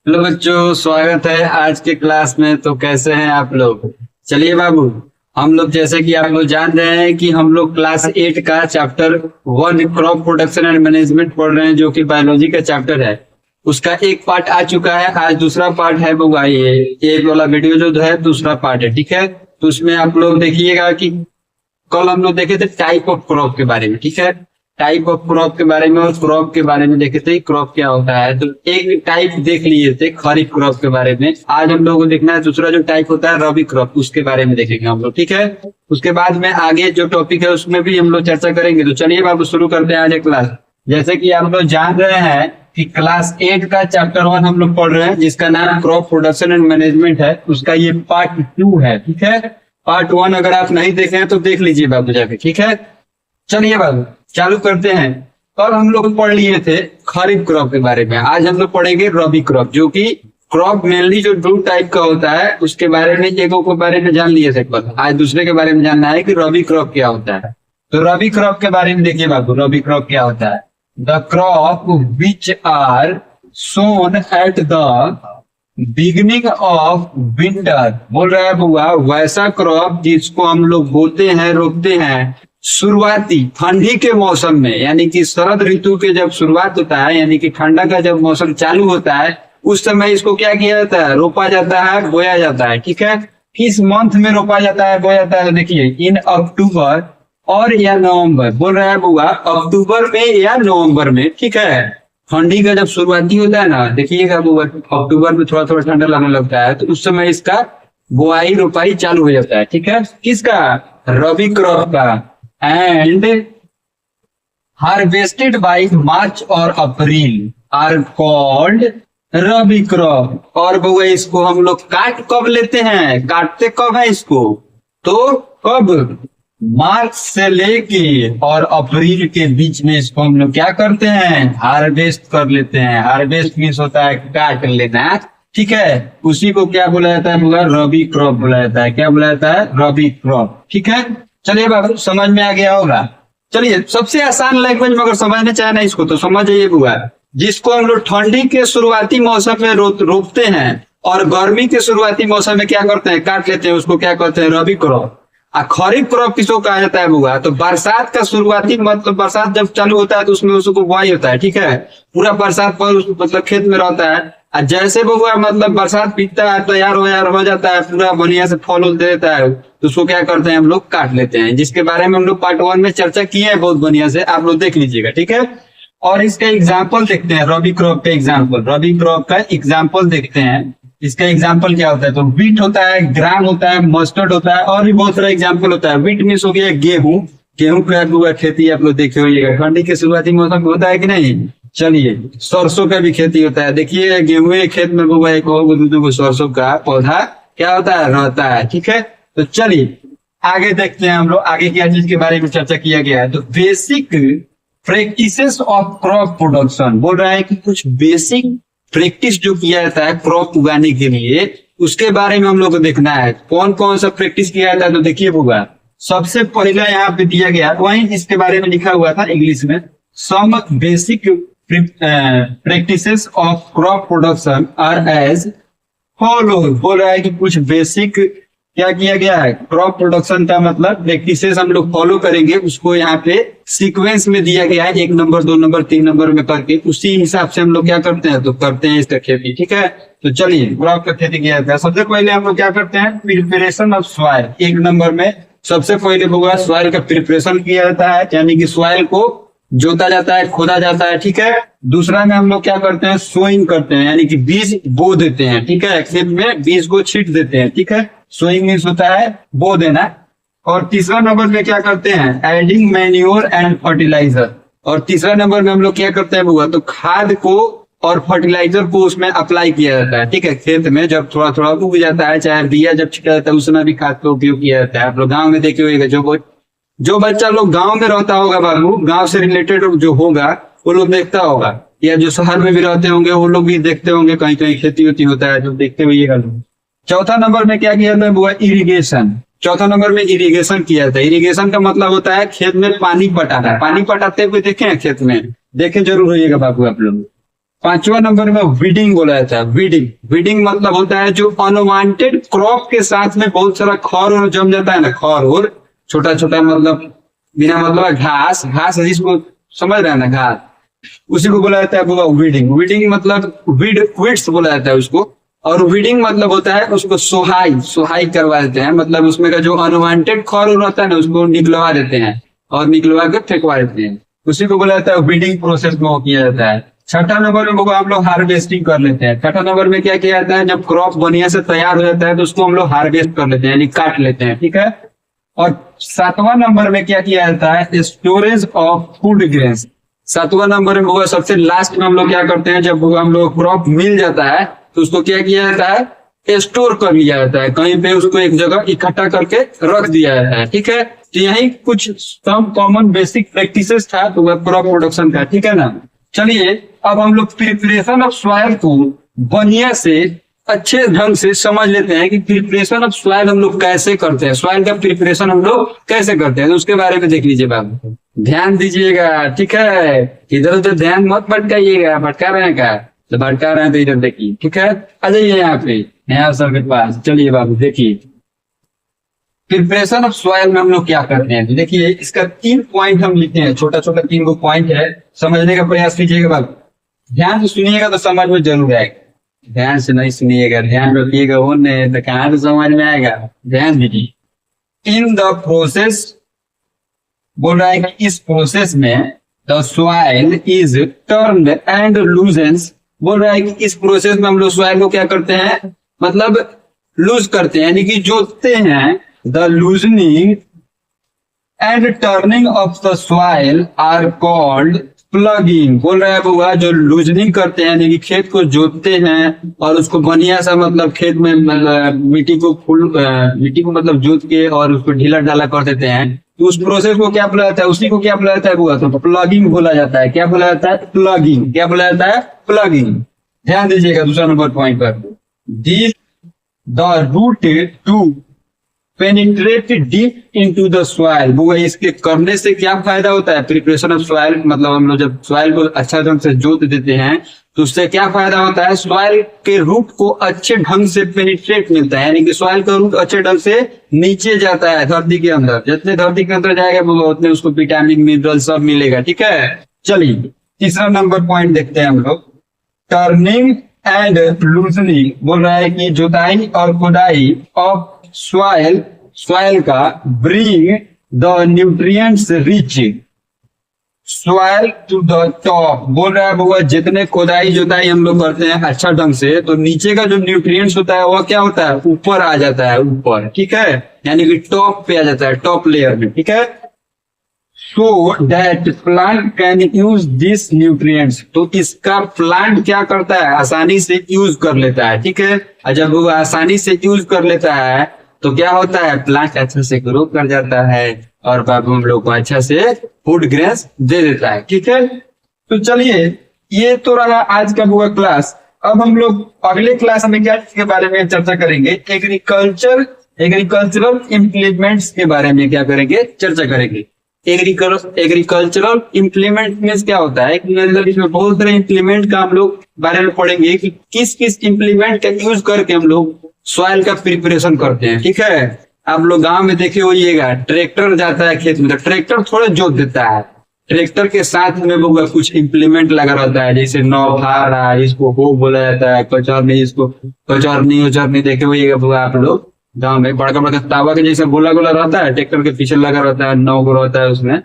Hello बच्चों, स्वागत है आज के क्लास में। तो कैसे हैं आप लोग? चलिए बाबू, हम लोग जैसे कि आप लोग जान रहे हैं कि हम लोग क्लास 8 का chapter 1 crop production and management पढ़ रहे हैं, जो कि बायोलॉजी का चैप्टर है। उसका एक पार्ट आ चुका है, आज दूसरा पार्ट है बउआ। ये वाला वीडियो जो है दूसरा पार्ट है, ठीक है। तो उसमें आप लोग देखिएगा कि कल हम लोग देखे थे टाइप ऑफ क्रॉप के बारे में, ठीक है। टाइप ऑफ क्रॉप के बारे में और क्रॉप के बारे में देखे थे, क्रॉप क्या होता है। तो एक टाइप देख लिए थे खरीफ क्रॉप के बारे में। आज हम लोग को देखना है दूसरा जो टाइप होता है रबी क्रॉप, उसके बारे में देखेंगे हम लोग, ठीक है। उसके बाद में आगे जो टॉपिक है उसमें भी हम लोग चर्चा करेंगे। तो चलिए बाबू शुरू करते हैं आज एक क्लास। जैसे कि आप लोग जान रहे हैं कि क्लास 8 का चैप्टर 1 हम लोग पढ़ रहे हैं, जिसका नाम क्रॉप प्रोडक्शन एंड मैनेजमेंट है। उसका ये पार्ट 2 है, ठीक है। पार्ट 1 अगर आप नहीं देखे हैं तो देख लीजिए बाबू जाके, ठीक है। चलिए बाबू चालू करते हैं। कल हम लोग पढ़ लिए थे खरीफ क्रॉप के बारे में, आज हम लोग पढ़ेंगे रबी क्रॉप, जो कि क्रॉप मेनली जो दो टाइप का होता है उसके बारे में, एक के बारे में जान लिए थे कल। आज दूसरे के बारे में जानना है कि रबी क्रॉप क्या होता है। तो रबी क्रॉप के बारे में देखिए बाबू, रबी क्रॉप क्या होता है। The crop which are sown at the beginning of winter, बोल रहा है बुआ वैसा क्रॉप जिसको हम लोग बोते हैं, रोपते हैं शुरुआती ठंडी के मौसम में, यानी कि शरद ऋतु के जब शुरुआत होता है, यानी कि ठंडा का जब मौसम चालू होता है, उस समय इसको क्या किया जाता है, रोपा जाता है, बोया जाता है, ठीक है। किस मंथ में रोपा जाता है, बोया जाता है? तो देखिए इन अक्टूबर और या नवंबर, बोल रहा है बुआ अक्टूबर में या नवंबर में, ठीक है। ठंडी का जब शुरुआती होता है ना, देखिएगा बुआ अक्टूबर में थोड़ा थोड़ा ठंडा लगने लगता है, तो उस समय इसका बुआई रोपाई चालू हो जाता है, ठीक है। किसका? रबी क्रॉप का। एंड हार्वेस्टेड बाई मार्च और अप्रैल आर कॉल्ड रबी क्रॉप। और बउआ इसको हम लोग काट कब लेते हैं, काटते कब है इसको? तो कब? मार्च से लेके और अप्रैल के बीच में इसको हम लोग क्या करते हैं, हार्वेस्ट कर लेते हैं। हार्वेस्ट मीन्स होता है काट लेना, ठीक है। उसी को क्या बोला जाता है बुआ? रबी क्रॉप बोला जाता है। क्या बोला जाता है? रबी क्रॉप, ठीक है। चलिए बाबू समझ में आ गया होगा। चलिए सबसे आसान लैंग्वेज में अगर समझना चाहे ना इसको तो समझ जाइए बुआ, जिसको हम लोग ठंडी के शुरुआती मौसम में रोपते हैं और गर्मी के शुरुआती मौसम में क्या करते हैं, काट लेते हैं, उसको क्या कहते हैं? रबी क्रॉप। खरीफ क्रॉप किसको कहा जाता है बुआ? तो बरसात का शुरुआती, मतलब बरसात जब चालू होता है तो उसमें उसको बुआई होता है, ठीक है। पूरा बरसात पर मतलब खेत में रहता है, और जैसे बुआ मतलब बरसात बीतता है, तैयार हो जाता है, पूरा बढ़िया से फल दे देता है, तो उसको क्या करते हैं हम लोग? काट लेते हैं। जिसके बारे में हम लोग पार्ट 1 में चर्चा किए हैं बहुत बढ़िया से, आप लोग देख लीजिएगा, ठीक है। और इसका एग्जाम्पल देखते हैं, रबी क्रॉप का एग्जाम्पल। रबी क्रॉप का एग्जाम्पल देखते हैं। इसका एग्जाम्पल क्या होता है? तो व्हीट होता है, ग्राम होता है, मस्टर्ड होता है, और भी बहुत सारा एग्जाम्पल होता है। व्हीट मीन्स हो गया गेहूं। गेहूं का खेती आप लोग देखे होइएगा, ठंडी के शुरुआती मौसम में होता है कि नहीं। चलिए सरसों का भी खेती होता है। देखिए गेहूं के खेत में बुआ एक दो सरसों का पौधा क्या होता है, रहता है, ठीक है। तो चलिए आगे देखते हैं हम लोग, आगे क्या चीज के बारे में चर्चा किया गया है। तो basic practices of crop production, बोल रहा है कि कुछ बेसिक प्रैक्टिस जो किया जाता है क्रॉप उगाने के लिए, उसके बारे में हम लोग को देखना है। कौन कौन सा प्रैक्टिस किया जाता है? तो देखिए बुआ सबसे पहला यहाँ पे दिया गया, वहीं इसके बारे में लिखा हुआ था इंग्लिश में, some basic practices of crop production are as follow. बोल रहा है कि कुछ बेसिक क्या किया गया है, क्रॉप प्रोडक्शन का मतलब प्रैक्टिसेस हम लोग फॉलो करेंगे, उसको यहाँ पे सीक्वेंस में दिया गया है, 1 नंबर 2 नंबर 3 नंबर में करके, उसी हिसाब से हम लोग क्या करते हैं, तो करते हैं इसका खेती, ठीक है। तो चलिए क्रॉप का खेती किया जाता है। सबसे पहले हम लोग क्या करते हैं, प्रिपरेशन ऑफ सॉइल। 1 नंबर में सबसे पहले होगा सॉइल का प्रिपरेशन किया जाता है, यानी कि सॉइल को जोता जाता है, खोदा जाता है, ठीक है। दूसरा में हम लोग क्या करते हैं, सोइंग करते हैं, यानी कि बीज बो देते हैं, ठीक है। खेत में बीज को छींट देते हैं, ठीक है। सोइंग मीन्स होता है बो देना। और तीसरा नंबर में क्या करते हैं, एडिंग मैन्योर एंड फर्टिलाइजर। और तीसरा नंबर में हम लोग क्या करते हैं बुआ, तो खाद को और फर्टिलाइजर को उसमें अप्लाई किया जाता है, ठीक है। खेत में जब थोड़ा थोड़ा उग जाता है, चाहे बिया जब छिटा जाता है, उस समय भी खाद का उपयोग किया जाता है। आप लोग गाँव में देखे होगा, जो बच्चा लोग गांव में रहता होगा बाबू, गांव से रिलेटेड जो होगा वो लोग देखता होगा, या जो शहर में भी रहते होंगे वो लोग भी देखते होंगे, कहीं कहीं खेती होती होता है जो देखते हुए। चौथा नंबर में क्या किया जाता है बुआ, इरिगेशन। चौथा नंबर में इरिगेशन किया जाता है। इरिगेशन का मतलब होता है खेत में पानी पटाना। पानी पटाते हुए देखे हैं खेत में, देखे जरूर होइएगा बाबू आप लोग। पांचवा नंबर में वीडिंग बोला जाता है। वीडिंग वीडिंग मतलब होता है जो अनवांटेड क्रॉप के साथ में बहुत सारा खौर और जम जाता है ना, खौर और छोटा छोटा मतलब बिना मतलब घास घास है जिसको समझ रहे हैं ना, घास, उसी को बोला जाता है वीडिंग। वीडिंग मतलब वीड्स बोला जाता है उसको। और वीडिंग मतलब होता है उसको सोहाई सोहाई करवा देते हैं, मतलब उसमें का जो अनवांटेड खौर होता है ना उसको निकलवा देते हैं और निकलवा कर फेंकवा देते हैं, उसी को बोला जाता है वीडिंग प्रोसेस में वो किया जाता है। छठा नंबर में हम लोग हार्वेस्टिंग कर लेते हैं। छठा नंबर में क्या किया जाता है, जब क्रॉप बढ़िया से तैयार हो जाता है तो उसको हम लोग हार्वेस्ट कर लेते हैं यानी काट लेते हैं, ठीक है। और सातवां नंबर में क्या किया जाता है, स्टोरेज ऑफ फूड ग्रेन्स। सातवां नंबर में होगा सबसे लास्ट में हम लोग क्या करते हैं, जब हम लोग क्रॉप मिल जाता है तो उसको क्या किया जाता है, स्टोर कर लिया जाता है, कहीं पे उसको एक जगह इकट्ठा करके रख दिया जाता है, ठीक है। तो यही कुछ सम कॉमन बेसिक प्रैक्टिसेस था तो वह क्रॉप प्रोडक्शन का, ठीक है ना। चलिए अब हम लोग प्रिपरेशन ऑफ सॉइल को बढ़िया से अच्छे ढंग से समझ लेते हैं कि प्रिपरेशन ऑफ सॉइल हम लोग कैसे करते हैं, सॉइल का प्रिपरेशन हम लोग कैसे करते हैं, तो उसके बारे में देख लीजिए बाबू, ध्यान दीजिएगा, ठीक है। इधर उधर ध्यान मत भटकाइएगा, भटका रहे हैं क्या, तो भटका रहे हैं तो इधर देखिए, ठीक है। आ जाइए यहाँ पे, यहाँ सर के पास, चलिए बाबू देखिए प्रिपरेशन ऑफ सॉइल में हम लोग क्या करते हैं। तो देखिए इसका 3 पॉइंट हम लिखते हैं, छोटा छोटा 3 गो पॉइंट है, समझने का प्रयास कीजिएगा बाबू, ध्यान से सुनिएगा तो समझ में जरूर आएगा, ध्यान से नहीं सुनिएगा, ध्यान रखिएगा वो नहीं तो कहाँ से समझ में आएगा, ध्यान दीजिए। इन द प्रोसेस बोल रहा है कि इस प्रोसेस में the soil is turned and loosens, बोल रहा है कि इस प्रोसेस में हम लोग सॉइल को क्या करते हैं, मतलब लूज करते हैं यानी कि जोतते हैं। The loosening and turning of the soil are called ploughing, बोल रहा है बुआ जो लूजनिंग करते हैं यानी कि खेत को जोतते हैं और उसको बढ़िया सा मतलब खेत में मिट्टी को मतलब जोत के और उसको ढीला ढाला कर देते हैं, तो उस प्रोसेस को क्या बोला जाता है, उसी को क्या बोला जाता है बुआ, तो प्लगिंग बोला जाता है। क्या बोला जाता है, प्लगिंग। क्या बोला जाता है, प्लगिंग। ध्यान दीजिएगा दूसरा नंबर पॉइंट पर, this the root to penetrate deep into the soil, वो इसके करने से क्या फायदा होता है, प्रिपरेशन ऑफ सॉइल मतलब हम लोग जब सॉइल को अच्छा ढंग से जोत देते हैं तो उससे क्या फायदा होता है, सॉइल के रूट को अच्छे ढंग से पेनिट्रेट मिलता है यानी कि सॉइल का रूट अच्छे ढंग से नीचे जाता है धरती के अंदर, जितने धरती के अंदर जाएगा वो उतने उसको विटामिन मिनरल सब मिलेगा, ठीक है। चलिए तीसरा नंबर पॉइंट देखते हैं हम लोग, टर्निंग एंड लूजनिंग, बोल रहा है कि जुताई और खुदाई ऑफ सॉइल का bring the nutrients rich soil to the top, बोल रहा है बाबा जितने खुदाई जुताई हम लोग करते हैं अच्छा ढंग से तो नीचे का जो न्यूट्रिएंट्स होता है वो क्या होता है, ऊपर आ जाता है, ऊपर, ठीक है, यानी कि टॉप पे आ जाता है, टॉप लेयर में, ठीक है। So that plant can use this nutrients, तो इसका प्लांट क्या करता है, आसानी से यूज कर लेता है, ठीक है। और जब वो आसानी से यूज कर लेता है तो क्या होता है, प्लांट अच्छा से ग्रो कर जाता है और बाबू हम लोग को अच्छा से फूड ग्रेन्स दे देता है, ठीक है। तो चलिए ये तो रहा आज का पूरा क्लास। अब हम लोग अगले क्लास में क्या के बारे में चर्चा करेंगे, एग्रीकल्चरल इम्प्लीमेंट्स के बारे में क्या करेंगे, चर्चा करेंगे। एग्रीकल्चरल इम्प्लीमेंट में क्या होता है कि मतलब इसमें बहुत सारे इम्प्लीमेंट का हम लोग बारे में पढ़ेंगे कि किस किस इम्प्लीमेंट का यूज करके हम लोग सॉइल का प्रिपरेशन करते हैं, ठीक है। आप लोग गांव में देखे होइएगा ट्रैक्टर जाता है खेत में तो ट्रैक्टर थोड़ा जोत देता है, ट्रैक्टर के साथ में वो कुछ इम्प्लीमेंट लगा रहता है, जैसे नौफारा, इसको हो बोला जाता है, कचौरनी, इसको कचौरनी देखे होइएगा वो आप लोग गाँव में, बड़का बड़का तावा के जैसे गोला गोला रहता है, ट्रैक्टर के पीछे लगा रहता है, 9 गो रहता है उसमें,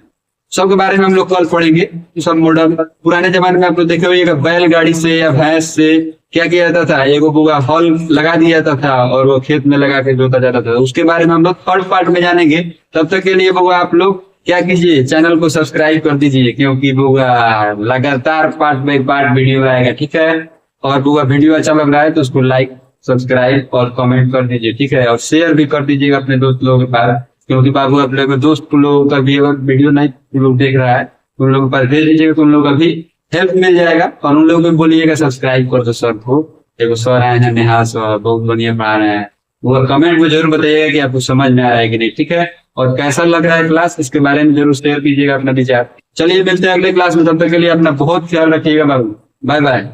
सबके बारे में हम लोग कल पढ़ेंगे। सब मॉडर्न पुराने जमाने में आप लोग देखे होइएगा बैलगाड़ी से या भैंस से क्या किया जाता था, एगो बुआ हॉल लगा दिया जाता था और वो खेत में लगा के जोता जाता था, उसके बारे में हम लोग थर्ड पार्ट में जानेंगे। तब तक के लिए बुआ आप लोग क्या कीजिए, चैनल को सब्सक्राइब कर दीजिए क्योंकि बुआ लगातार पार्ट बाई पार्ट वीडियो आएगा, ठीक है। और बुआ वीडियो अच्छा लग रहा है तो उसको लाइक सब्सक्राइब और कमेंट कर दीजिए, ठीक है। और शेयर भी कर दीजिएगा अपने दोस्त लोगों के पास, क्योंकि बाबू अपने दोस्त लोगों का भी अगर वीडियो नहीं लोग देख रहा है उन लोगों के पास भेज दीजिएगा तो उन लोगों का भी हेल्प मिल जाएगा। और उन लोगों को बोलिएगा सब्सक्राइब कर दो सर को, देखो सर आए हैं नेहा सर बहुत बढ़िया पढ़ा रहे हैं, वो कमेंट में जरूर बताइएगा कि आपको समझ में आ रहा है कि नहीं, ठीक है। और कैसा लग रहा है क्लास इसके बारे में जरूर शेयर कीजिएगा अपना विचार। चलिए मिलते हैं अगले क्लास में, तब तक के लिए अपना बहुत ख्याल रखिएगा बाबू, बाय बाय।